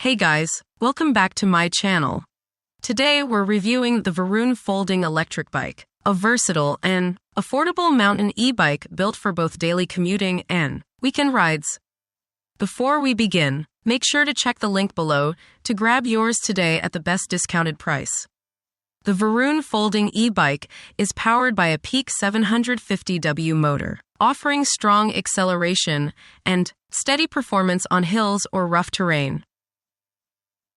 Hey guys, welcome back to my channel. Today we're reviewing the VARUN Folding Electric Bike, a versatile and affordable mountain e-bike built for both daily commuting and weekend rides. Before we begin, make sure to check the link below to grab yours today at the best discounted price. The VARUN Folding e-bike is powered by a peak 750W motor, offering strong acceleration and steady performance on hills or rough terrain.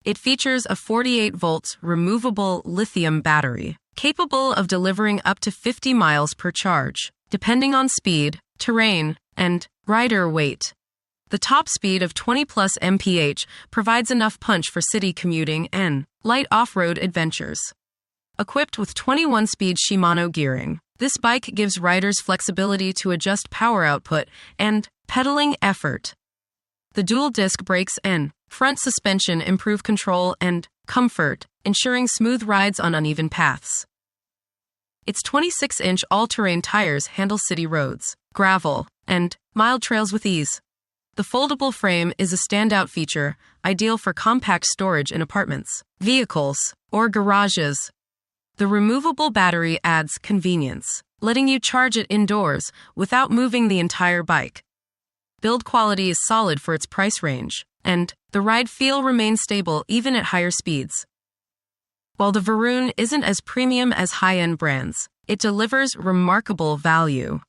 It features a 48-volt removable lithium battery, capable of delivering up to 50 miles per charge, depending on speed, terrain, and rider weight. The top speed of 20+ mph provides enough punch for city commuting and light off-road adventures. Equipped with 21-speed Shimano gearing, this bike gives riders flexibility to adjust power output and pedaling effort. The dual-disc brakes and front suspension improve control and comfort, ensuring smooth rides on uneven paths. Its 26-inch all-terrain tires handle city roads, gravel, and mild trails with ease. The foldable frame is a standout feature, ideal for compact storage in apartments, vehicles, or garages. The removable battery adds convenience, letting you charge it indoors without moving the entire bike. Build quality is solid for its price range, and the ride feel remains stable even at higher speeds. While the VARUN isn't as premium as high-end brands, it delivers remarkable value.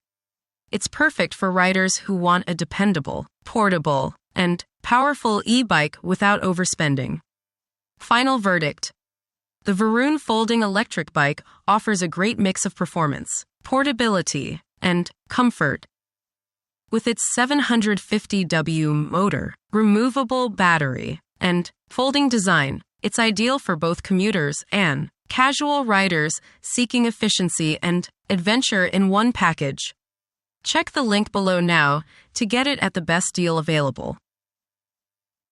It's perfect for riders who want a dependable, portable, and powerful e-bike without overspending. Final verdict. The VARUN Folding Electric Bike offers a great mix of performance, portability, and comfort. With its 750W motor, removable battery, and folding design, it's ideal for both commuters and casual riders seeking efficiency and adventure in one package. Check the link below now to get it at the best deal available.